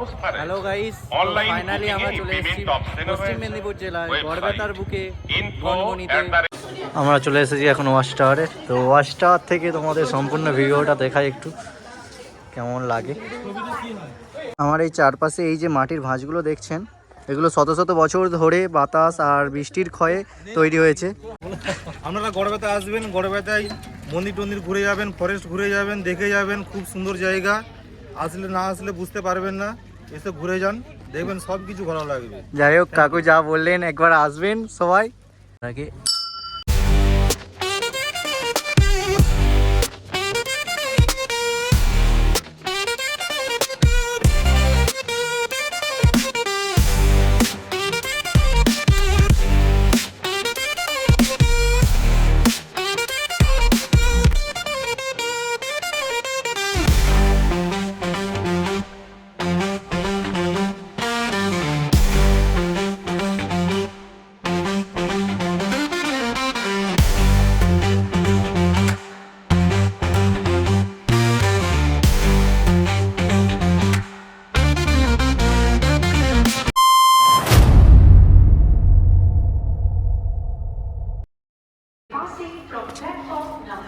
Hello guys, finally আমরা চলে এসেছি পশ্চিম মেদিনীপুর জেলার গড়বেতার বুকে গনগনিতে। আমরা চলে এসেছি এখন ওয়াচ টাওয়ারে। তো ওয়াচ টাওয়ার থেকে তোমাদের সম্পূর্ণ ভিডিওটা দেখাই একটু কেমন লাগে। আমার এই চারপাশে এই যে মাটির ভাঁজগুলো দেখছেন, এগুলো শত শত বছর ধরে বাতাস আর বৃষ্টির ক্ষয়ে তৈরি হয়েছে। আপনারা গড়বেতা আসবেন, গড়বেতায় মন্দির টন্দির ঘুরে যাবেন, ফরেস্ট ঘুরে যাবেন, দেখে যাবেন, খুব সুন্দর জায়গা। আসলে না আসলে বুঝতে পারবেন না, এসে ঘুরে যান, দেখবেন সব কিছু ভালো লাগবে। যাই হোক, কাকু যা বললেন একবার আসবেন সবাই। আগে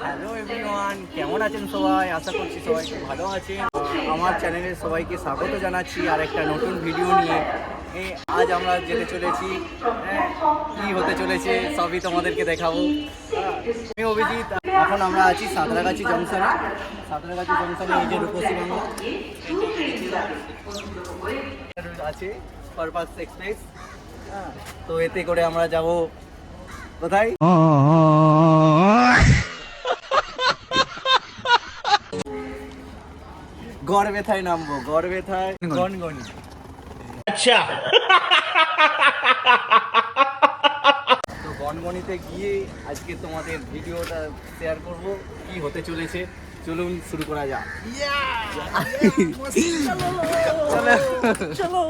হ্যালো এভরিওয়ান, কেমন আছেন সবাই? আশা করছি সবাই খুব ভালো আছেন। আমার চ্যানেলে সবাইকে স্বাগত জানাচ্ছি আর একটা নতুন ভিডিও নিয়ে। আজ আমরা যেতে চলেছি, কি হতে চলেছে সবই তোমাদেরকে দেখাবো। আমি অভিজিৎ, এখন আমরা আছি সাঁতরাগাছি জংশনে। সাঁতরাগাছি জংশনে এই যে রূপসী বাংলা আছে, পারপাস এক্সপ্রেস। তো এতে করে আমরা যাব কোথায়? গড়বেথায় নামবো, গড়বেথায় গনগনি। আচ্ছা, তো গনগনিতে গিয়ে আজকে তোমাদের ভিডিওটা শেয়ার করব, কি হতে চলেছে। চলুন শুরু করা যাক। চলো।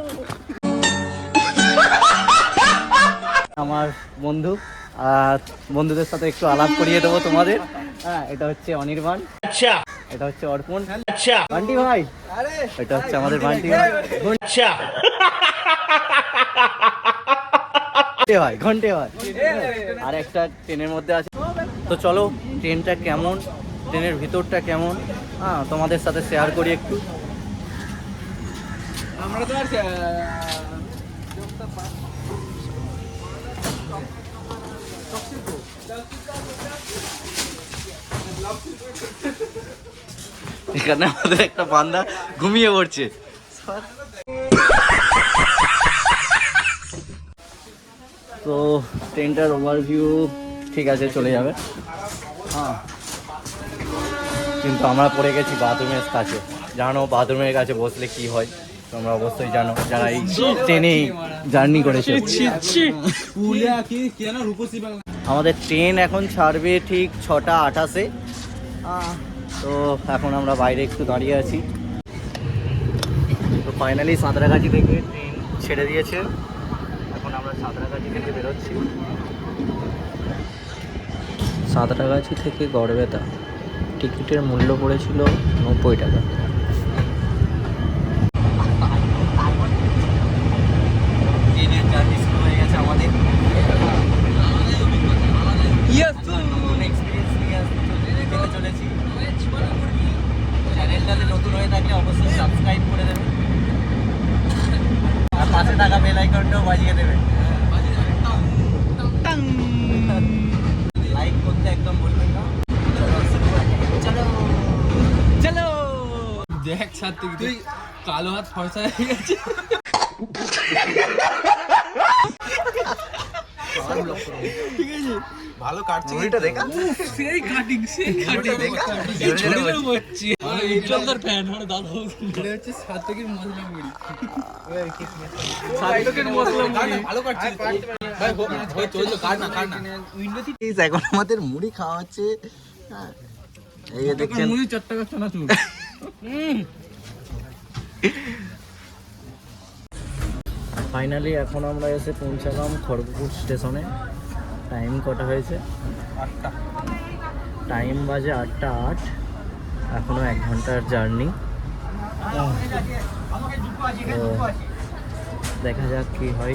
আমার বন্ধু আর বন্ধুদের সাথে একটু আলাপ করিয়ে দেবো তোমাদের। হ্যাঁ, এটা হচ্ছে অনির্বাণ। আচ্ছা, এটা হচ্ছে অর্পণ। আচ্ছা, বান্টি ভাই। আরে এটা হচ্ছে আমাদের বান্টি ভাই। আচ্ছা, ঘন্টে ভাই। আর একটা ট্রেনের মধ্যে আছে। তো চলো, ট্রেনটা কেমন, ট্রেনের ভিতরটা কেমন, তোমাদের সাথে শেয়ার করি একটু। আমরা তো এখানে আমাদের একটা বান্দা ঘুমিয়ে পড়ছে। তো ট্রেনটার ওভারভিউ ঠিক আছে, চলে যাবে। হ্যাঁ, কিন্তু আমরা পড়ে গেছি বাথরুমের কাছে। জানো বাথরুমের কাছে বসলে কি হয়, তোমরা অবশ্যই জানো যারা এই ট্রেনে জার্নি করেছে। আমাদের ট্রেন এখন ছাড়বে ঠিক 6:28-এ। তো এখন আমরা বাইরে একটু দাঁড়িয়ে আছি। তো ফাইনালি সাঁতরাগাছি থেকে ট্রেন ছেড়ে দিয়েছে। এখন আমরা সাঁতরাগাছি থেকে বেরোচ্ছি। সাঁতরাগাছি থেকে গড়বেতা টিকিটের মূল্য পড়েছিল 90 টাকা। ট্রেনের জার্নি শুরু হয়ে গেছে আমাদের। নতুন এক্সপিরিয়েন্স নিয়ে যেতে চলেছি। চ্যানেলটাতে নতুন হয়ে থাকলে অবশ্যই সাবস্ক্রাইব করে দেবে আর পাশে থাকা বেল আইকনটাও বাজিয়ে দেবে। লাইক করতে একদম বলবেন না। চলো চলো। দেখ ছাড়, তুই কালো হাত ফর্সা হয়ে গেছে। ঠিক আছে, ভালো কাটছে। মুভিটা দেখা, সেই কাটিং দেখা। ছোটদের হচ্ছে ইন্টারনাল ফ্যান মানে দাদু। এটা হচ্ছে সাতকের মশলা মুড়ি। সাতকের মশলা মুড়ি ভালো কাটছে ভাই। ভাই চলো, কাট না উইন্ডোতে। এখন আমাদের মুড়ি খাওয়া হচ্ছে। এই যে দেখছেন মুড়ি 4 টাকা চানাচুর। ফাইনালি এখন আমরা এসে পৌঁছালাম খড়গপুর স্টেশনে। টাইম কটা হয়েছে? 8টা। টাইম বাজে 8:08। এখনো 1 ঘন্টার জার্নি। তো দেখা যাক কি হয়,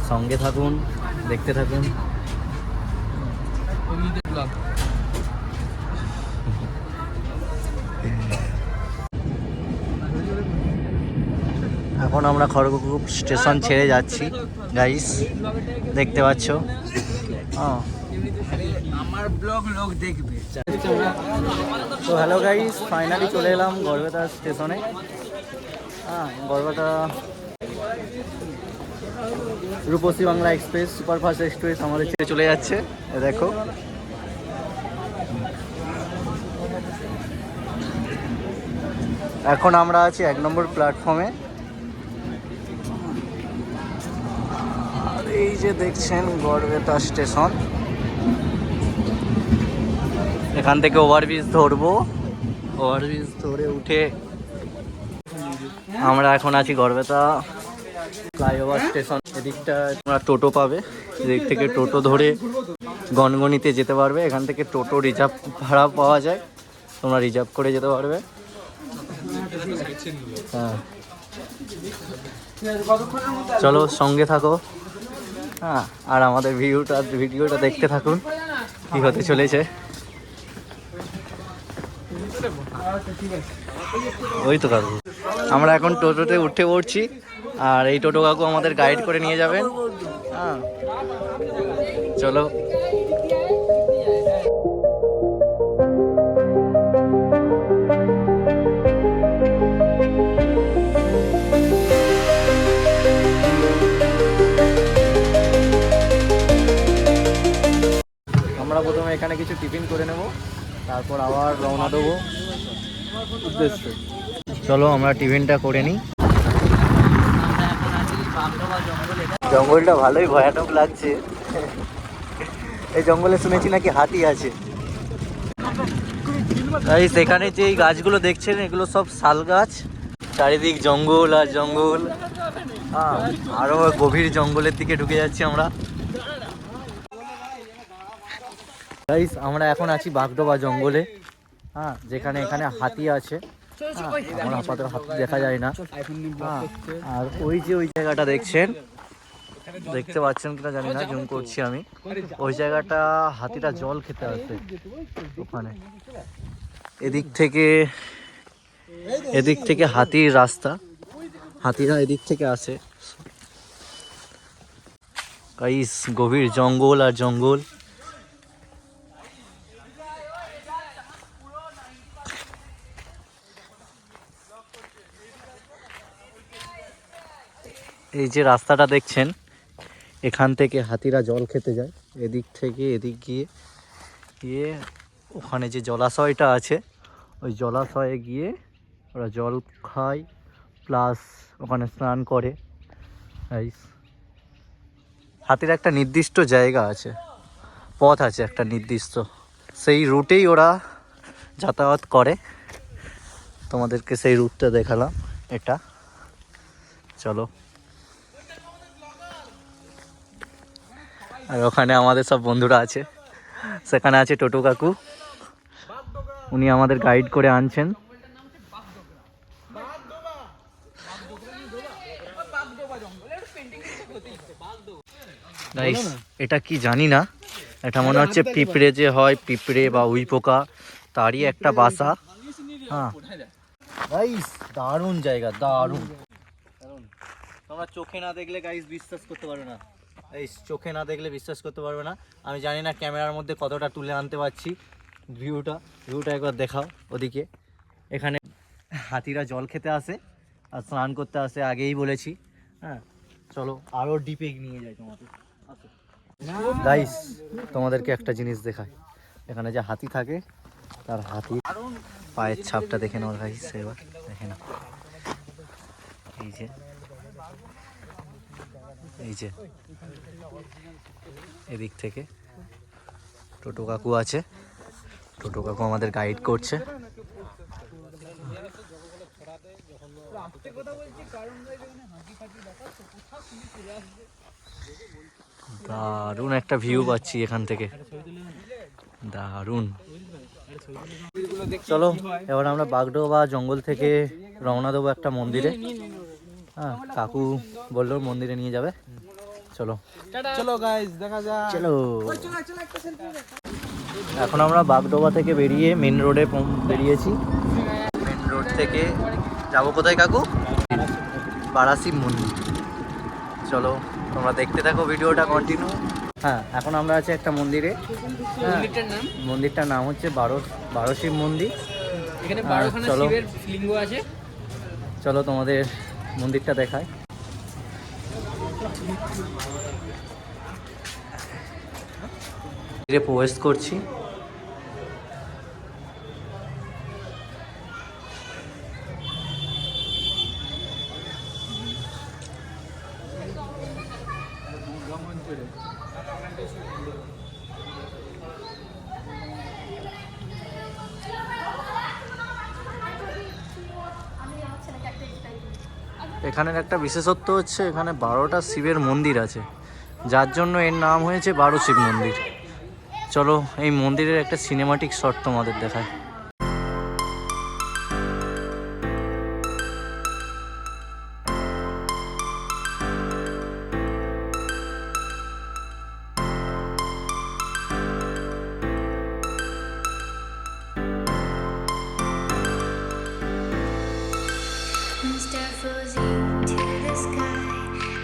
সঙ্গে থাকুন, দেখতে থাকুন। এখন আমরা খড়গপুর স্টেশন ছেড়ে যাচ্ছি গাইস, দেখতে পাচ্ছ। আমার ব্লগ লোক দেখবে। তো হ্যালো গাইস, ফাইনালি চলে এলাম গড়বেতা স্টেশনে। গড়বেতা রূপসী বাংলা এক্সপ্রেস, সুপারফাস্ট এক্সপ্রেস আমাদের ছেড়ে চলে যাচ্ছে। দেখো এখন আমরা আছি 1 নম্বর প্ল্যাটফর্মে। আর এই যে দেখছেন গড়বেতা স্টেশন, এখান থেকে ওভারব্রিজ ধরবো, ওভারব্রিজ ধরে উঠে আমরা এখন আছি গড়বেতা ফ্লাইওভার স্টেশন। এদিকটা তোমরা টোটো পাবে, এদিক থেকে টোটো ধরে গনগনিতে যেতে পারবে। এখান থেকে টোটো রিজার্ভ ভাড়া পাওয়া যায়, তোমরা রিজার্ভ করে যেতে পারবে। হ্যাঁ, চলো সঙ্গে থাকো। হ্যাঁ, আর আমাদের ভিডিওটা দেখতে থাকুন কি হতে চলেছে। ওই তো কাকু, আমরা এখন টোটোতে উঠে পড়ছি, আর এই টোটো কাকু আমাদের গাইড করে নিয়ে যাবেন। হ্যাঁ, চলো। আমরা প্রথমে এখানে কিছু টিফিন করে নেব, তারপর আবার রওনা দেবো উদ্দেশ্যে। চলো আমরা টিফিনটা করে নিই। জঙ্গলটা ভালোই ভয়ানক লাগছে। এই জঙ্গলে শুনেছি নাকি হাতি আছে। সেখানে যে এই গাছগুলো দেখছেন এগুলো সব শাল গাছ, চারিদিক জঙ্গল আর জঙ্গল। হ্যাঁ, আরো গভীর জঙ্গলের দিকে ঢুকে যাচ্ছি আমরা। গাইস, আমরা এখন আছি বাগডোবা জঙ্গলে। হ্যাঁ, যেখানে এখানে হাতি আছে। আমার আপাতত হাতি দেখা যায় না। আর ওই যে ওই জায়গাটা দেখছেন, দেখতে পাচ্ছেন কিনা জানি না, জুম করছি আমি। ওই জায়গাটা হাতিটা জল খেতে আসে ওখানে। এদিক থেকে হাতির রাস্তা, হাতিরা এদিক থেকে আসে। গাইস, গভীর জঙ্গল আর জঙ্গল। এই যে রাস্তাটা দেখছেন, এখান থেকে হাতিরা জল খেতে যায়। এদিক থেকে এদিক গিয়ে ওখানে যে জলাশয়টা আছে, ওই জলাশয়ে গিয়ে ওরা জল খায়, প্লাস ওখানে স্নান করে। হাতির একটা নির্দিষ্ট জায়গা আছে, পথ আছে একটা নির্দিষ্ট, সেই রুটেই ওরা যাতায়াত করে। তোমাদেরকে সেই রুটটা দেখালাম, এটা। চলো। আর ওখানে আমাদের সব বন্ধুরা আছে, সেখানে আছে টোটো কাকু, উনি আমাদের গাইড করে আনছেন। গাইস, এটা কি জানি না, এটা মনে হচ্ছে পিঁপড়ে যে হয়, পিঁপড়ে বা উই পোকা, তারই একটা বাসা। হ্যাঁ গাইস, দারুণ জায়গা, দারুণ। তোমরা চোখে না দেখলে গাইস বিশ্বাস করতে পারবে না। এই চোখে না দেখলে বিশ্বাস করতে পারবে না। আমি জানি না ক্যামেরার মধ্যে কতটা তুলে আনতে পারছি ভিউটা একবার দেখাও ওদিকে। এখানে হাতিরা জল খেতে আসে আর স্নান করতে আসে, আগেই বলেছি। হ্যাঁ, চলো আরও ডিপে নিয়ে যাই তোমাদের। গাইস, তোমাদেরকে একটা জিনিস দেখাই। এখানে যে হাতি থাকে, তার হাতির পায়ের ছাপটা দেখে নাও গাইস, এবার দেখে নাও। এই যে এদিক থেকে টোটো কাকু আছে, টোটো কাকু আমাদের গাইড করছে। দারুণ একটা ভিউ পাচ্ছি এখান থেকে। দারুণ। চলো এবার আমরা বাগডোবা জঙ্গল থেকে রওনা দেবো একটা মন্দিরে। হ্যাঁ, কাকু বললো মন্দিরে নিয়ে যাবে। চলো চলো গাইস দেখা যাক। চলো। এখন আমরা বাগডোবা থেকে বেরিয়ে মেন রোডে বেরিয়েছি। মেন রোড থেকে যাবো কোথায় কাকু? বারাসিব মন্দির। চলো তোমরা দেখতে থাকো ভিডিওটা কন্টিনিউ। হ্যাঁ, এখন আমরা আছি একটা মন্দিরে। হ্যাঁ, মন্দিরটার নাম হচ্ছে বারোশিব মন্দির। এখানে হ্যাঁ, 12খানা চলো। শিবের লিঙ্গ আছে। চলো তোমাদের মন্দিরটা দেখায়। মন্দিরে প্রবেশ করছি। এখানের একটা বিশেষত্ব হচ্ছে এখানে 12টা শিবের মন্দির আছে, যার জন্য এর নাম হয়েছে 12 শিব মন্দির। চলো এই মন্দিরের একটা সিনেমাটিক শট তোমাদের দেখায়। Mr. Fuzzy to the sky,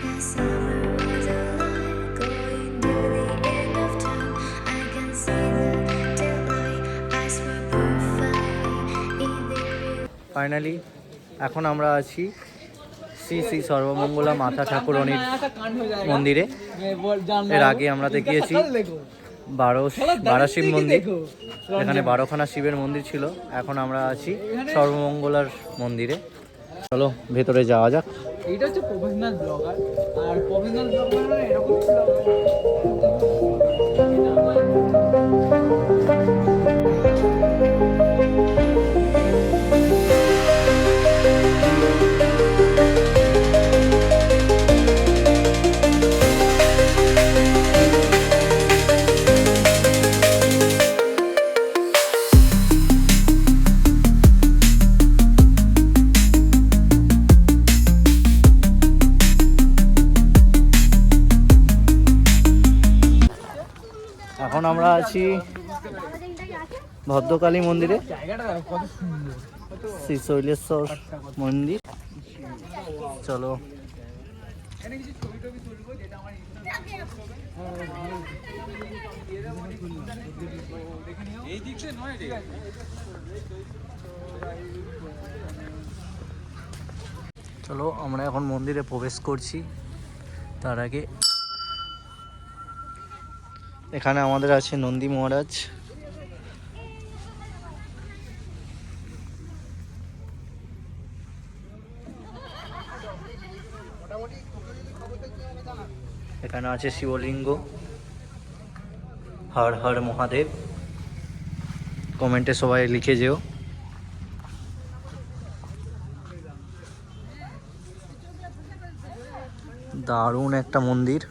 the summer was alive, going to the end of time. I can see the daylight, I swear perfectly in the real. Finally এখন আমরা আছি শ্রী শ্রী সর্বমঙ্গলা মাতা ঠাকুরণীর মন্দিরে। এর আগে আমরা দেখিয়েছি 12 শিব মন্দির, এখানে 12খানা শিবের মন্দির ছিল। এখন আমরা আছি সর্বমঙ্গলার মন্দিরে। চলো ভেতরে যাওয়া যাক। এইটা হচ্ছে প্রফেশনাল ব্লগার, আর প্রফেশনাল ব্লগার মানে এরকম এখন আমরা আছি ভদ্রকালী মন্দিরে, জায়গাটা দেখো কত সুন্দর। শ্রী শৈলেশ্বর মন্দির। চলো এখানে কিছু ছবি টবি তুলবো যেটা আমার এই দিক থেকে নয়, ঠিক আছে। চলো আমরা এখন মন্দিরে প্রবেশ করছি। তার আগে এখানে আমাদের আছে নন্দী মহারাজ। এখানে আছে শিবলিঙ্গ। হর হর মহাদেব। কমেন্টে সবাই লিখে যেও। দারুণ একটা মন্দির,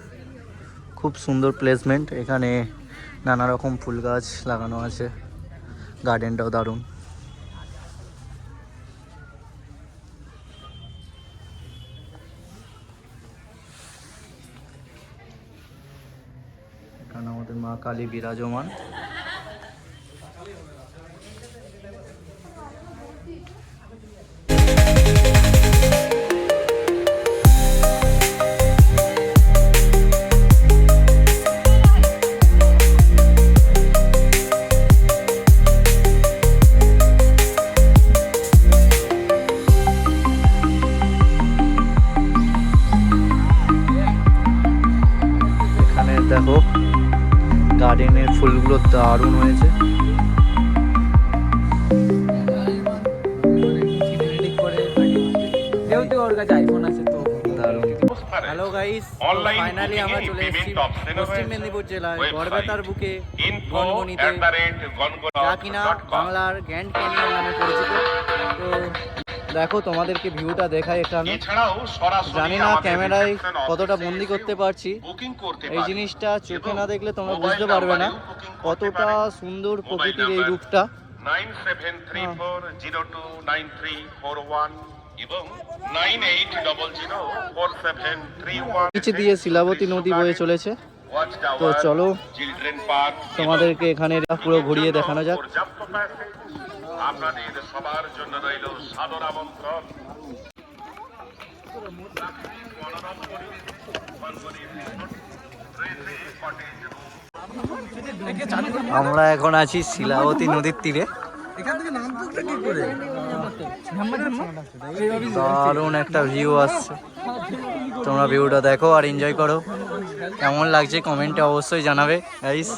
খুব সুন্দর প্লেসমেন্ট। এখানে নানা রকম ফুল গাছ লাগানো আছে, গার্ডেনটাও দারুণ। এখানে আমাদের মা কালী বিরাজমান। দেখো গার্ডেনের ফুলগুলো দারুণ হয়েছে। যেহেতু ওর কাছে আইফোন আছে তো দারুণ। হ্যালো গাইস, ফাইনালি আমরা চলে এসেছি পশ্চিম মেদিনীপুর জেলার গড়বেতার বুকে গনগনিতে, যা কিনা বাংলার গ্র্যান্ড ক্যানিয়ন নামে পরিচিত। তো দেখো তোমাদেরকে ভিউটা দেখাই এখানে। এছাড়াও সরাসরি জানি না আমাদের ক্যামেরায় reception কতটা office বন্দি এসে করতে পারছি, বুকিং করতে এই পারেন। জিনিসটা চোখে এবং না দেখলে তোমরা মোবাইল বুঝতে পারবে না নাম্বারেও বুকিং করতে কতটা পারেন। সুন্দর মোবাইল প্রকৃতির এই নাম্বার রূপটা। 9734029341 এবং 98004731। নিচে দিয়ে শিলাবতী নদী বয়ে চলেছে। তো চলো চিলড্রেন পার্ক তোমাদেরকে এখানে পুরো ঘুরিয়ে দেখানো যাক। পর্যাপ্ত প্যাসেজ আপনাদের সবার জন্য রইল সাদর আমন্ত্রণ। আমরা এখন আছি শিলাবতী নদীর তীরে। দারুণ একটা ভিউ আসছে, তোমরা ভিউটা দেখো আর এনজয় করো। কেমন লাগছে কমেন্টে অবশ্যই জানাবে গাইস।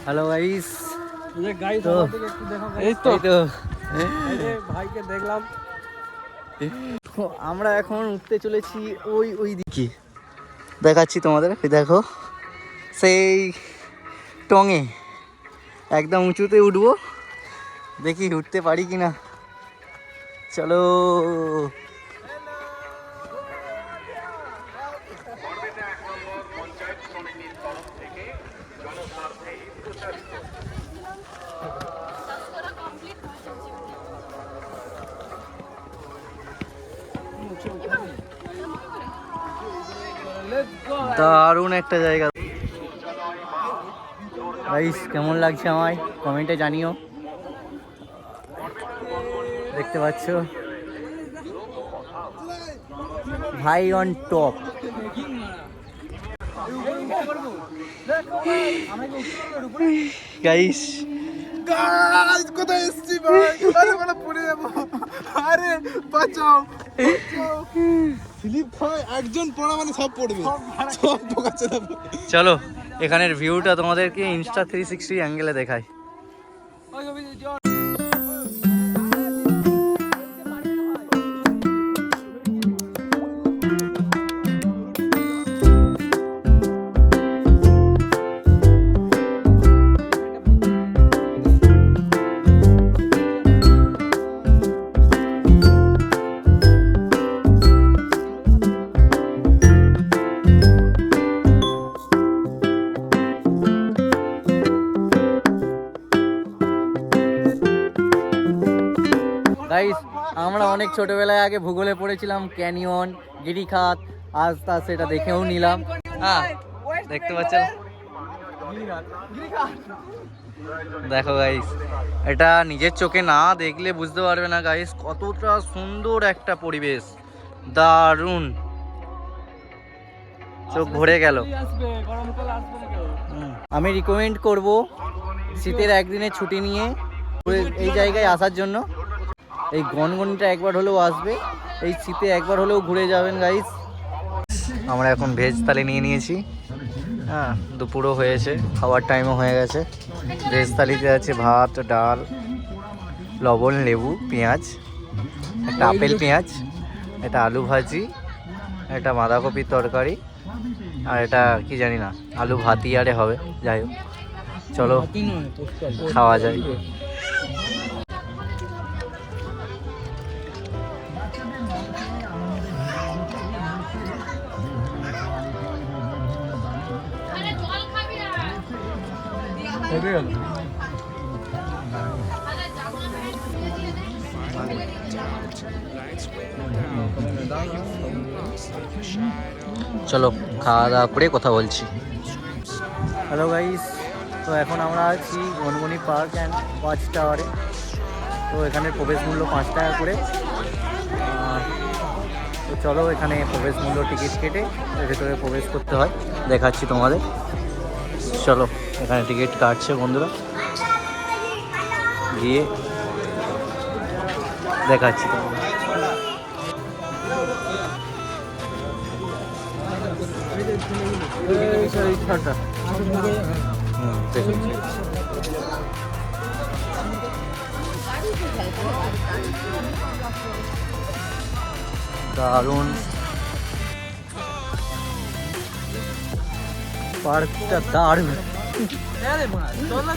হ্যালো গাইস, তো এই তো ভাইকে দেখলাম। তো আমরা এখন উঠতে চলেছি ওই দিকে, দেখাচ্ছি তোমাদের। এই দেখো সেই টঙে একদম উঁচুতে উঠবো, দেখি উঠতে পারি কিনা। চলো দারুণ একটা জায়গা। গাইস কেমন লাগছে আমায় কমেন্টে জানিও। দেখতে পাচ্ছ ভাই অন টপ। গাইস কোথায় এসছি ভাই? আরে বড় পড়ে যাবো, আরে বাঁচাও। ফিলিপ ভাই একজন পড়া মানে সব পড়বে, সব বোকাচ্ছে। চলো এখানের ভিউটা তোমাদেরকে ইনস্টা 360 অ্যাঙ্গেলে দেখাই। গাইস আমরা অনেক ছোটবেলায় আগে ভূগোলে পড়েছিলাম ক্যানিয়ন, গিরিখাত, আস্তে আস্তে এটা দেখেও নিলাম। হ্যাঁ দেখতে পাচ্ছেন, দেখো গাইস এটা নিজের চোখে না দেখলে বুঝতে পারবে না গাইস কতটা সুন্দর একটা পরিবেশ। দারুণ, চোখ ভরে গেল। আমি রিকমেন্ড করব শীতের একদিনের ছুটি নিয়ে এই জায়গায় আসার জন্য। এই গনগনিটা একবার হলেও আসবে, এই শীতে একবার হলেও ঘুরে যাবেন গাইস। আমরা এখন ভেজ থালি নিয়ে নিয়েছি। হ্যাঁ দুপুরও হয়েছে, খাওয়ার টাইমও হয়ে গেছে। ভেজ থালিতে আছে ভাত, ডাল, লবণ, লেবু, পেঁয়াজ, একটা আপেল পেঁয়াজ, একটা আলু ভাজি, একটা বাঁধাকপির তরকারি, আর এটা কি জানি না আলু ভাতি আরে হবে। যাই হোক চলো খাওয়া যায়। চলো খাওয়া দাওয়া করে কথা বলছি। হ্যালো গাইস, তো এখন আমরা আছি গনগনি পার্ক অ্যান্ড ওয়াচ টাওয়ারে। তো এখানে প্রবেশ মূল্য 5 টাকা করে। তো চলো এখানে প্রবেশ মূল্য টিকিট কেটে এর ভেতরে প্রবেশ করতে হয়, দেখাচ্ছি তোমাদের। চলো এখানে টিকিট কাটছে বন্ধুরা, গিয়ে দেখাচ্ছি তোমাদের। দারুণ পার্কটা, দারুণ।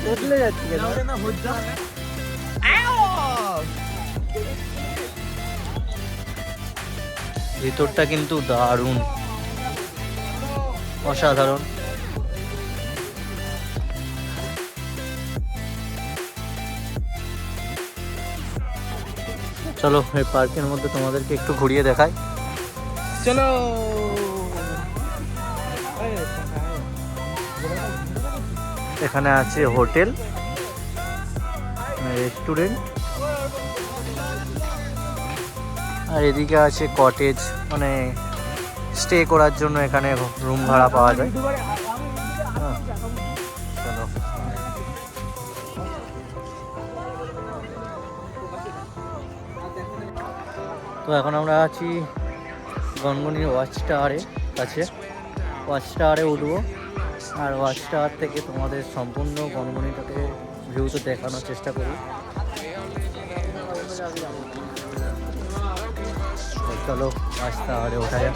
বদলে যাচ্ছে ভিতরটা কিন্তু দারুণ, অসাধারণ। চলো এই পার্কের মধ্যে তোমাদেরকে একটু ঘুরিয়ে দেখাই। চলো। এখানে আছে হোটেল, রেস্টুরেন্ট, আর এদিকে আছে কটেজ, মানে স্টে করার জন্য এখানে রুম ভাড়া পাওয়া যায়। হ্যাঁ, চলো। তো এখন আমরা আছি গনগনির ওয়াচ টাওয়ারের কাছে। ওয়াচ টাওয়ারে উঠবো, আর ওয়াচ টাওয়ার থেকে তোমাদের সম্পূর্ণ গনগনিটাকে ভিউতে দেখানোর চেষ্টা করি। চলো ওয়াচ টাওয়ারে ওঠা যাক।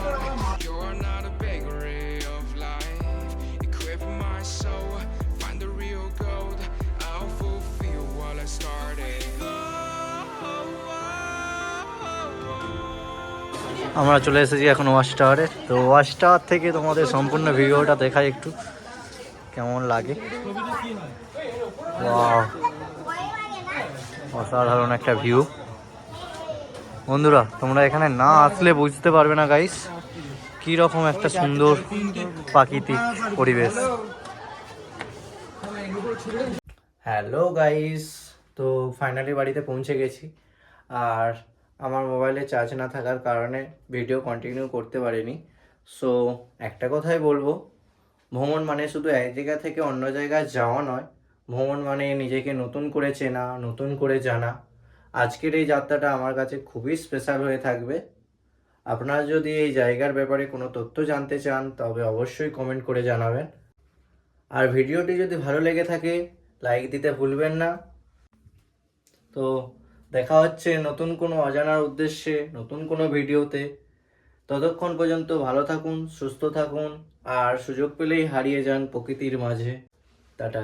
আমরা চলে এসেছি এখন ওয়াচ টাওয়ারে। তো ওয়াচ টাওয়ার থেকে তোমাদের সম্পূর্ণ ভিডিওটা দেখাই একটু কেমন লাগে। ওয়াও, অসাধারণ একটা ভিউ। বন্ধুরা তোমরা এখানে না আসলে বুঝতে পারবে না গাইস কি রকম একটা সুন্দর প্রাকৃতিক পরিবেশ। হ্যালো গাইস, তো ফাইনালি বাড়িতে পৌঁছে গেছি। আর আমার মোবাইলে চার্জ না থাকার কারণে ভিডিও কন্টিনিউ করতে পারিনি। সো একটা কথাই বলবো, ভ্রমণ মানে শুধু এক জায়গা থেকে অন্য জায়গায় যাওয়া নয়, ভ্রমণ মানে নিজেকে নতুন করে চেনা, নতুন করে জানা। আজকের এই যাত্রাটা আমার কাছে খুবই স্পেশাল হয়ে থাকবে। আপনারা যদি এই জায়গার ব্যাপারে কোনো তথ্য জানতে চান তবে অবশ্যই কমেন্ট করে জানাবেন। আর ভিডিওটি যদি ভালো লেগে থাকে লাইক দিতে ভুলবেন না। তো দেখা হচ্ছে নতুন কোনো অজানার উদ্দেশ্যে নতুন কোনো ভিডিওতে। ততক্ষণ পর্যন্ত ভালো থাকুন, সুস্থ থাকুন, আর সুযোগ পেলেই হারিয়ে যান প্রকৃতির মাঝে। টাটা।